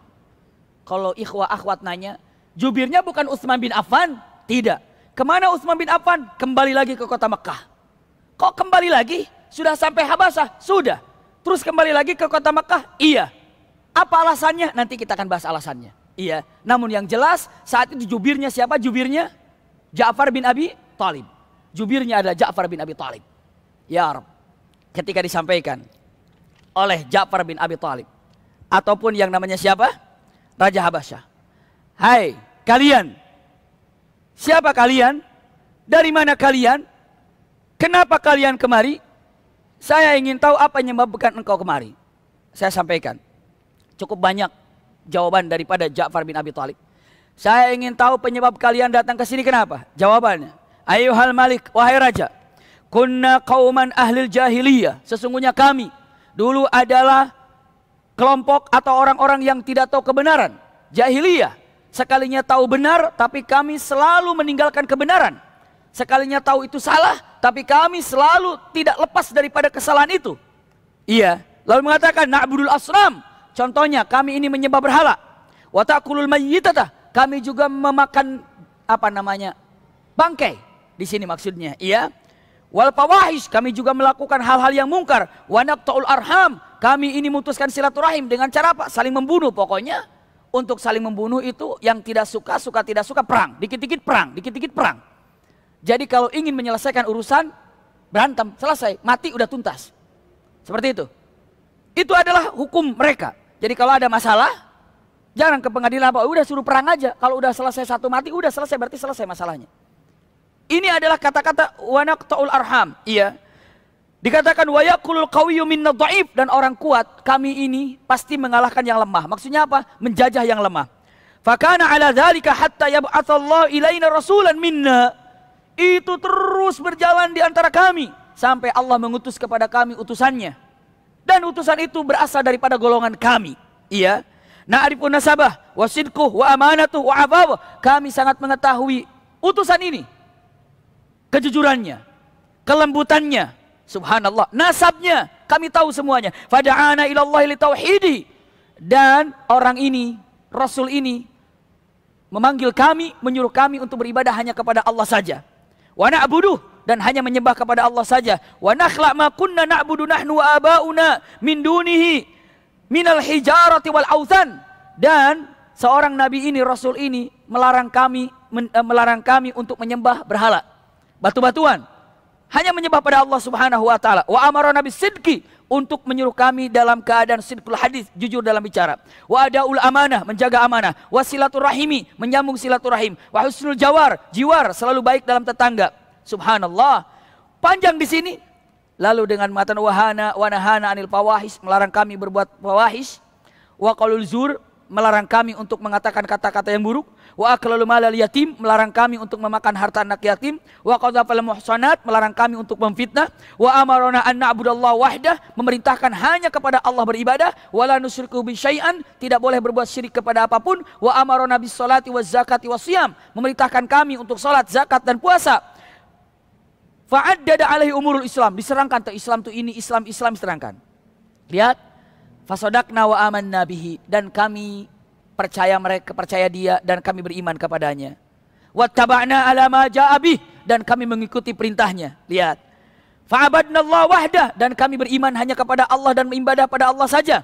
Kalau ikhwah akhwat nanya, jubirnya bukan Utsman bin Affan? Tidak. Kemana Utsman bin Affan? Kembali lagi ke kota Mekah. Kok kembali lagi? Sudah sampai Habasah? Sudah. Terus kembali lagi ke kota Mekah? Iya. Apa alasannya? Nanti kita akan bahas alasannya. Iya. Namun yang jelas saat itu jubirnya siapa? Jubirnya Ja'far bin Abi Thalib. Jubirnya adalah Ja'far bin Abi Thalib. Ya Rabb. Ketika disampaikan oleh Ja'far bin Abi Thalib ataupun yang namanya siapa? Raja Habasyah. Hai kalian, siapa kalian? Dari mana kalian? Kenapa kalian kemari? Saya ingin tahu apa yang menyebabkan engkau kemari. Saya sampaikan. Cukup banyak jawaban daripada Ja'far bin Abi Thalib. Saya ingin tahu penyebab kalian datang ke sini kenapa? Jawabannya, Ayyuhal Malik, wahai raja, kunna qauman ahlil jahiliyah. Sesungguhnya kami dulu adalah kelompok atau orang-orang yang tidak tahu kebenaran. Jahiliyah. Sekalinya tahu benar, tapi kami selalu meninggalkan kebenaran. Sekalinya tahu itu salah, tapi kami selalu tidak lepas daripada kesalahan itu. Iya. Lalu mengatakan na'budul asnam. Contohnya kami ini menyembah berhala. Wa ta'kulul mayyitata. Kami juga memakan bangkai. Di sini maksudnya, iya. Wal fawahish, kami juga melakukan hal-hal yang mungkar. Wa naqta'ul arham. Kami ini memutuskan silaturahim dengan cara apa? Saling membunuh. Pokoknya untuk saling membunuh itu yang tidak suka tidak suka perang. Dikit-dikit perang, dikit-dikit perang. Jadi kalau ingin menyelesaikan urusan, berantem, selesai, mati udah tuntas. Seperti itu. Itu adalah hukum mereka. Jadi kalau ada masalah, jangan ke pengadilan apa, udah suruh perang aja. Kalau udah selesai satu mati, udah selesai, berarti selesai masalahnya. Ini adalah kata-kata wa naqta'ul arham. Iya. Dikatakan wa yaqulul qawiyyu minna dhaif, dan orang kuat, kami ini pasti mengalahkan yang lemah. Maksudnya apa? Menjajah yang lemah. Fakana ala dzalika hatta yab'atsallahu ilaina rasulan minna. Itu terus berjalan di antara kami sampai Allah mengutus kepada kami utusannya. Dan utusan itu berasal daripada golongan kami. Iya. Na'rifun nasabah wa sidquh wa amanatuh wa afawah. Kami sangat mengetahui utusan ini. Kejujurannya, kelembutannya, subhanallah, nasabnya, kami tahu semuanya. Fada'ana ilallahi litauhidi. Dan orang ini, Rasul ini memanggil kami, menyuruh kami untuk beribadah hanya kepada Allah saja. Wa na'buduh, dan hanya menyembah kepada Allah saja. Wa nakhla' ma kunna na'budu nahnu wa aba'una min dunihi minal hijarati wal authan. Dan seorang nabi ini, Rasul ini melarang kami untuk menyembah berhala, batu-batuan. Hanya menyembah pada Allah Subhanahu wa taala. Wa amarna bisidqi, untuk menyuruh kami dalam keadaan sidqul hadis, jujur dalam bicara. Wa adaul amanah, menjaga amanah. Wa silaturahimi, menyambung silaturahim. Wa husnul jiwar, selalu baik dalam tetangga. Subhanallah. Panjang di sini. Lalu dengan matan wahana wa nahana anil fawahish, melarang kami berbuat fawahish. Wa qaulul zur, melarang kami untuk mengatakan kata-kata yang buruk. Wa aklul malal yatim, melarang kami untuk memakan harta anak yatim. Wa qadzafal muhsanat, melarang kami untuk memfitnah. Wa amarona an na'budallaha wahdah, memerintahkan hanya kepada Allah beribadah. Wa la nusyriku bi syai'an, tidak boleh berbuat syirik kepada apapun. Wa amarona bis salati waz zakati wasyam, memerintahkan kami untuk salat, zakat dan puasa. Fa'addada alaihi umurul Islam, diserangkan ke Islam itu ini, Islam diserangkan. Lihat, fasodakna wa amanna bihi, dan kami percaya dia dan kami beriman kepadanya. Wattaba'na ala ma ja'a bih, dan kami mengikuti perintahnya. Lihat. Fa'abadnallahu wahdah, dan kami beriman hanya kepada Allah dan beribadah pada Allah saja.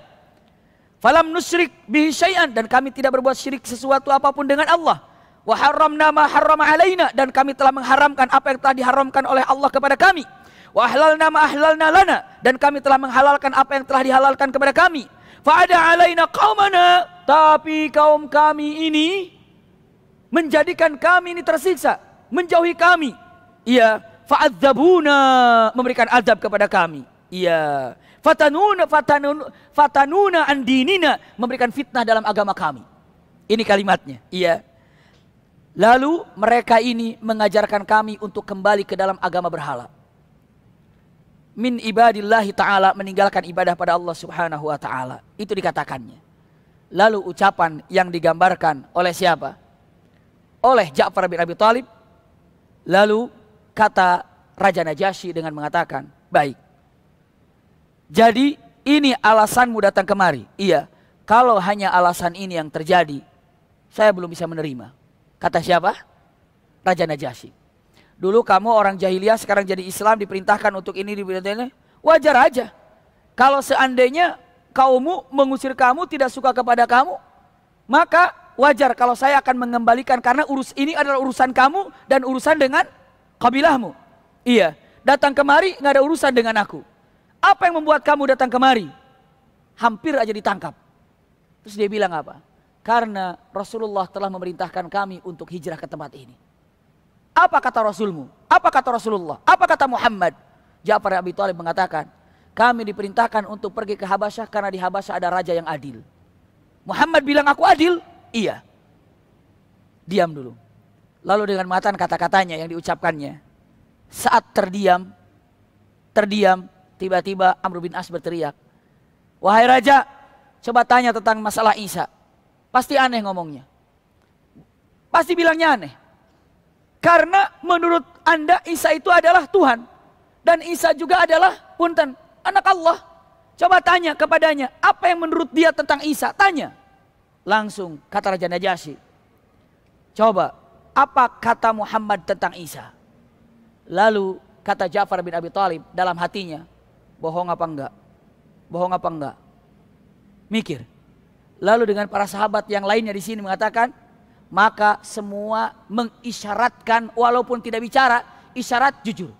Falam nusyrik bihi syai'an, dan kami tidak berbuat syirik sesuatu apapun dengan Allah. Wa harramna ma harrama alaina, dan kami telah mengharamkan apa yang telah diharamkan oleh Allah kepada kami. Wa ahlalna ma ahlalna lana, dan kami telah menghalalkan apa yang telah dihalalkan kepada kami. Fa'ada alaina qaumana, tapi kaum kami ini menjadikan kami ini tersiksa, menjauhi kami. Iya, fa'adzabuna, memberikan azab kepada kami. Iya, fatanuna an dinina, memberikan fitnah dalam agama kami. Ini kalimatnya. Iya. Lalu mereka ini mengajarkan kami untuk kembali ke dalam agama berhala. Min ibadillahi ta'ala, meninggalkan ibadah pada Allah Subhanahu wa ta'ala. Itu dikatakannya. Lalu ucapan yang digambarkan oleh siapa? Oleh Ja'far bin Abi Thalib. Lalu kata Raja Najasyi dengan mengatakan, baik. Jadi ini alasanmu datang kemari. Iya, kalau hanya alasan ini yang terjadi, saya belum bisa menerima. Kata siapa? Raja Najasyi. Dulu kamu orang jahiliyah, sekarang jadi Islam, diperintahkan untuk ini, wajar aja. Kalau seandainya kaummu mengusir kamu, tidak suka kepada kamu, maka wajar kalau saya akan mengembalikan, karena ini adalah urusan kamu dan urusan dengan kabilahmu. Iya, datang kemari nggak ada urusan dengan aku. Apa yang membuat kamu datang kemari? Hampir aja ditangkap. Terus dia bilang apa? karena Rasulullah telah memerintahkan kami untuk hijrah ke tempat ini. Apa kata Rasulmu? Apa kata Rasulullah? Apa kata Muhammad? Ja'far bin Abi Thalib mengatakan, kami diperintahkan untuk pergi ke Habasyah karena di Habasyah ada raja yang adil. Muhammad bilang aku adil? Iya. Diam dulu. Lalu dengan mengatakan kata-katanya yang diucapkannya. Saat terdiam, tiba-tiba Amr bin As berteriak, wahai raja, coba tanya tentang masalah Isa. Pasti aneh ngomongnya. Pasti bilangnya aneh. Karena menurut Anda Isa itu adalah Tuhan. Dan Isa juga adalah punten, anak Allah. Coba tanya kepadanya, apa yang menurut dia tentang Isa? Tanya. Langsung kata Raja Najasyi, coba, apa kata Muhammad tentang Isa? Lalu kata Ja'far bin Abi Thalib dalam hatinya, bohong apa enggak? Bohong apa enggak? Mikir. Lalu dengan para sahabat yang lainnya di sini mengatakan, maka semua mengisyaratkan walaupun tidak bicara, isyarat jujur.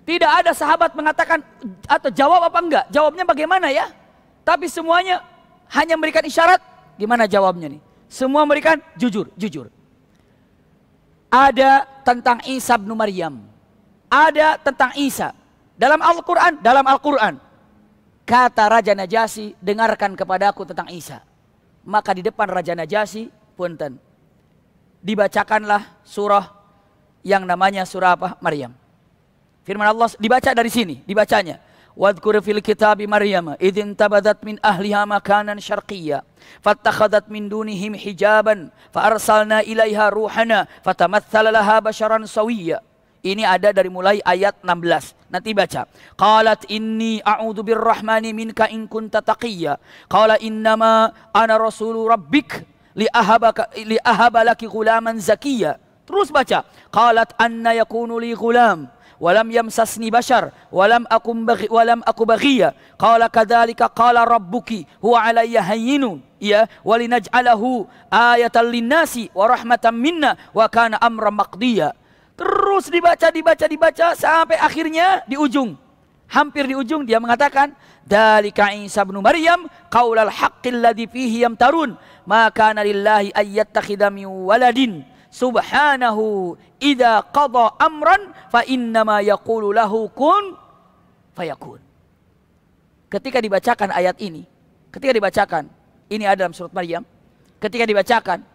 Tidak ada sahabat mengatakan atau jawab apa enggak, jawabnya bagaimana ya? Tapi semuanya hanya memberikan isyarat, gimana jawabnya nih? Semua memberikan jujur. Ada tentang Isa bin Maryam. Ada tentang Isa. Dalam Al-Quran. Kata Raja Najasyi, dengarkan kepadaku tentang Isa. Maka di depan Raja Najasyi, punten, dibacakanlah surah yang namanya surah apa? Maryam. Firman Allah dibaca dari sini, dibacanya. Wadhkur fil kitabi Maryam idzin tabadat min ahliha makanan syarqiyya fattakhadat min dunihim hijaban fa arsalna ilaiha ruhana fatamatsala laha basharan sawiyya. Ini ada dari mulai ayat 16. Nanti baca. Qalat inni a'udzu birrahmani minka in kunta taqiyya. Qala innama ana rasulu rabbik li ahaba laki ghulaman zakiyya. Terus baca. Qalat anna yakunu li ghulam walam yamsasni bashar walam aku baghiya. Qala kadzalika qala rabbuki huwa alayya hayyinun ya walinaj'alahu ayatan linnasi wa rahmatan minna wa kana amran maqdiya. Terus dibaca sampai akhirnya di ujung. Hampir di ujung dia mengatakan, "Dzalika Isa bin Maryam qaulal haqqil ladzi fihi yamtarun, ma kana lillahi ayyattakhidha min waladin. Subhanahu idza qada amran fa innama yaqulu lahu kun fayakun." Ketika dibacakan ayat ini, ini ada dalam surat Maryam. Ketika dibacakan,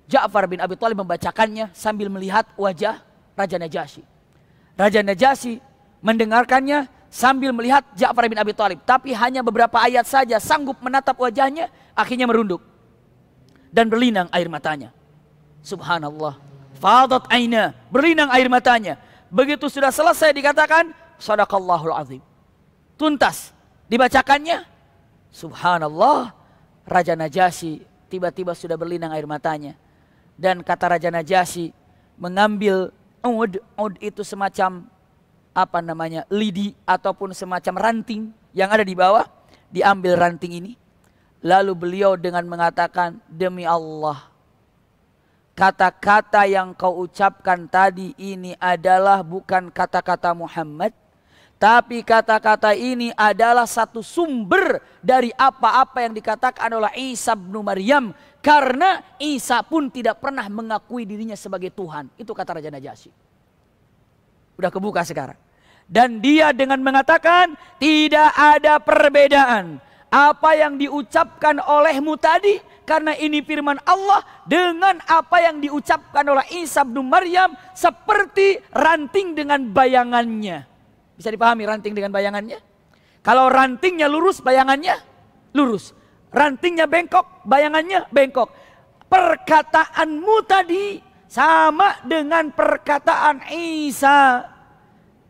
Ja'far bin Abi Thalib membacakannya sambil melihat wajah Raja Najasyi. Raja Najasyi mendengarkannya sambil melihat Ja'far bin Abi Thalib. Tapi hanya beberapa ayat saja sanggup menatap wajahnya, akhirnya merunduk. Dan berlinang air matanya. Subhanallah. Fadat aina, berlinang air matanya. Begitu sudah selesai dikatakan, Sadaqallahul azim. Tuntas. Dibacakannya, subhanallah, Raja Najasyi tiba-tiba sudah berlinang air matanya. Dan kata Raja Najasyi mengambil ud itu semacam apa namanya, lidi ataupun semacam ranting yang ada di bawah, diambil ranting ini. Lalu beliau dengan mengatakan, demi Allah, kata-kata yang kau ucapkan tadi ini adalah bukan kata-kata Muhammad, tapi kata-kata ini adalah satu sumber dari apa-apa yang dikatakan oleh Isa bin Maryam. Karena Isa pun tidak pernah mengakui dirinya sebagai Tuhan. Itu kata Raja Najasyi. Udah kebuka sekarang. Dan dia dengan mengatakan tidak ada perbedaan. Apa yang diucapkan olehmu tadi, karena ini firman Allah, dengan apa yang diucapkan oleh Isa bin Maryam seperti ranting dengan bayangannya. Bisa dipahami ranting dengan bayangannya? Kalau rantingnya lurus, bayangannya lurus. Rantingnya bengkok, bayangannya bengkok. Perkataanmu tadi sama dengan perkataan Isa.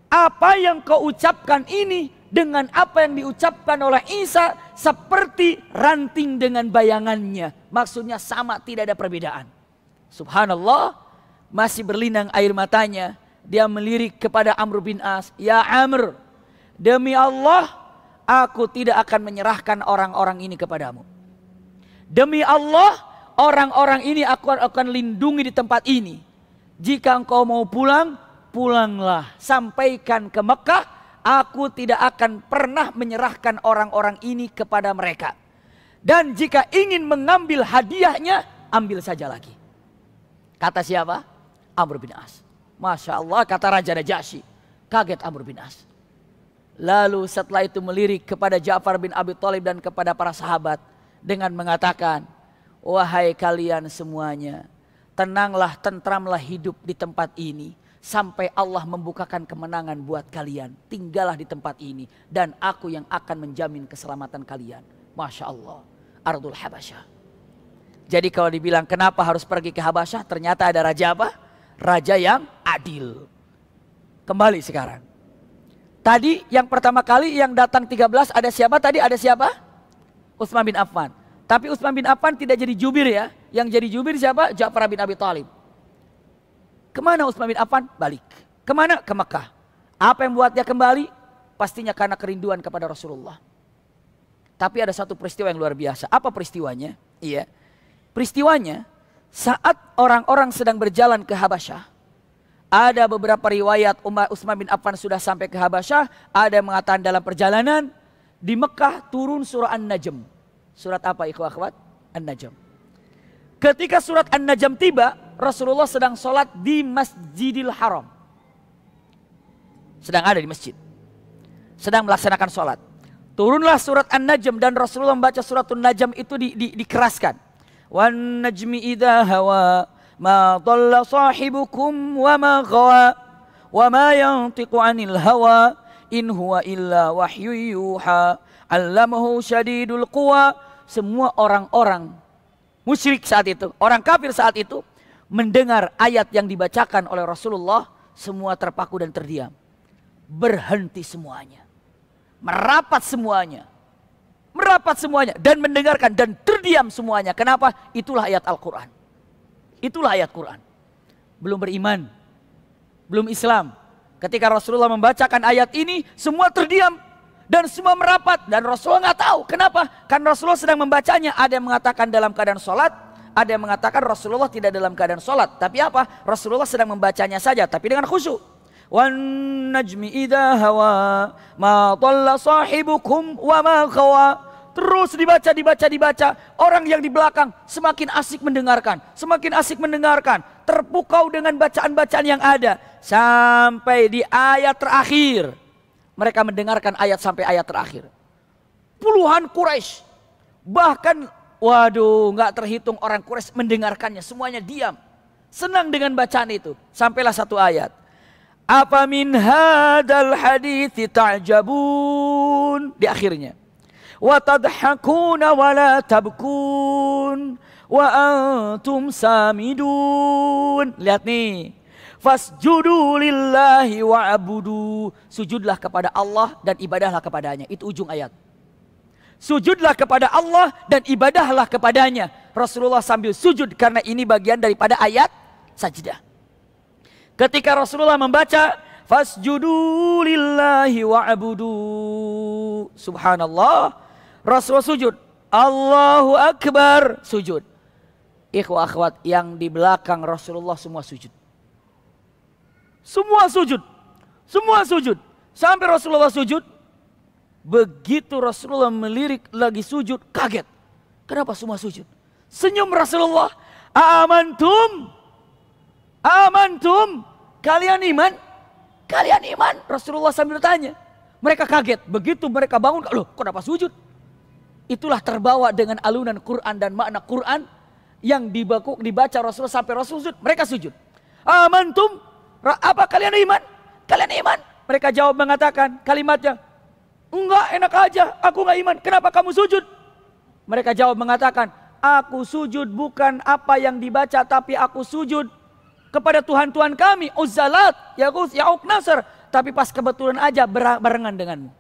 Apa yang kau ucapkan ini dengan apa yang diucapkan oleh Isa seperti ranting dengan bayangannya. Maksudnya sama, tidak ada perbedaan. Subhanallah, masih berlinang air matanya. Dia melirik kepada Amr bin As. Ya Amr, demi Allah, aku tidak akan menyerahkan orang-orang ini kepadamu. Demi Allah, orang-orang ini aku akan lindungi di tempat ini. Jika engkau mau pulang, pulanglah. Sampaikan ke Mekah, aku tidak akan pernah menyerahkan orang-orang ini kepada mereka. Dan jika ingin mengambil hadiahnya, ambil saja lagi. Kata siapa? Amr bin As. Masya Allah, kata Raja Najasyi. Kaget Amr bin As. Lalu setelah itu melirik kepada Ja'far bin Abi Thalib dan kepada para sahabat dengan mengatakan, wahai kalian semuanya, tenanglah, tentramlah hidup di tempat ini sampai Allah membukakan kemenangan buat kalian. Tinggallah di tempat ini dan aku yang akan menjamin keselamatan kalian. Masya Allah. Ardul Habasyah. Jadi kalau dibilang kenapa harus pergi ke Habasyah, ternyata ada raja apa? Raja yang adil. Kembali sekarang. Tadi yang pertama kali yang datang 13 ada siapa tadi? Ada siapa? Utsman bin Affan. Tapi Utsman bin Affan tidak jadi jubir ya. Yang jadi jubir siapa? Ja'far bin Abi Thalib. Kemana Utsman bin Affan? Balik. Kemana? Ke Mekah. Apa yang buat dia kembali? Pastinya karena kerinduan kepada Rasulullah. Tapi ada satu peristiwa yang luar biasa. Apa peristiwanya? Iya. Peristiwanya saat orang-orang sedang berjalan ke Habasyah. Ada beberapa riwayat Utsman bin Affan sudah sampai ke Habasyah. Ada yang mengatakan dalam perjalanan di Mekah turun surah An-Najm. Surat apa ikhwah akhwat? An-Najm. Ketika surat An-Najm tiba, Rasulullah sedang sholat di Masjidil Haram. Sedang ada di masjid. Sedang melaksanakan sholat. Turunlah surat An-Najm dan Rasulullah membaca surat An-Najm itu dikeraskan. Wan najmi idza hawa ma dhalla sahibukum wa ma ghawa wa ma yantiqu 'anil hawa in huwa illa wahyu yuha 'allamahu syadidul quwa. Semua orang-orang musyrik saat itu, orang kafir saat itu mendengar ayat yang dibacakan oleh Rasulullah, semua terpaku dan terdiam. Berhenti semuanya. Merapat semuanya dan mendengarkan dan terdiam semuanya. Kenapa? Itulah ayat Al-Quran. Itulah ayat Quran. Belum beriman, belum Islam. Ketika Rasulullah membacakan ayat ini, semua terdiam dan semua merapat. Dan Rasulullah nggak tahu kenapa. Karena Rasulullah sedang membacanya. Ada yang mengatakan dalam keadaan sholat, ada yang mengatakan Rasulullah tidak dalam keadaan sholat. Tapi apa? Rasulullah sedang membacanya saja, tapi dengan khusyuk. Wan najmi idza hawa ma dhalla sahibukum wa ma ghawa. Terus dibaca. Orang yang di belakang semakin asik mendengarkan, terpukau dengan bacaan-bacaan yang ada sampai di ayat terakhir. Mereka mendengarkan ayat sampai ayat terakhir. Puluhan Quraisy, bahkan waduh, nggak terhitung orang Quraisy mendengarkannya, semuanya diam, senang dengan bacaan itu. Sampailah satu ayat. Apa min hadal hadithi ta'jabun, di akhirnya. Wa tadhakuna wa la tabkun wa antum samidun. Lihat nih. Fasjudu lillahi wa'budu. Sujudlah kepada Allah dan ibadahlah kepadanya. Itu ujung ayat. Sujudlah kepada Allah dan ibadahlah kepadanya. Rasulullah sambil sujud karena ini bagian daripada ayat sajdah. Ketika Rasulullah membaca fasjudu lillahi wa'budu, subhanallah, Rasulullah sujud, Allahu Akbar, sujud. Ikhwah akhwat, yang di belakang Rasulullah semua sujud. Semua sujud. Sampai Rasulullah sujud, begitu Rasulullah melirik lagi sujud, kaget. Kenapa semua sujud? Senyum Rasulullah, amantum, kalian iman? Rasulullah sambil tanya. Mereka kaget. Begitu mereka bangun, loh kenapa sujud? Itulah terbawa dengan alunan Quran dan makna Quran yang dibaca Rasulullah sampai Rasul sujud. Mereka sujud. Amantum? Apa kalian iman? Mereka jawab mengatakan kalimatnya, enggak, enak aja, aku enggak iman. Kenapa kamu sujud? Mereka jawab mengatakan, aku sujud bukan apa yang dibaca, tapi aku sujud kepada Tuhan-Tuhan kami, Uzzalat, Yaghus, Ya'uq, Nasr. Tapi pas kebetulan aja barengan denganmu.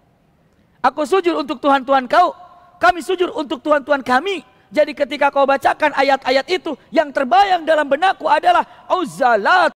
Aku sujud untuk Tuhan-Tuhan kau, kami sujud untuk Tuhan-Tuhan kami. Jadi ketika kau bacakan ayat-ayat itu, yang terbayang dalam benakku adalah Uzzalat,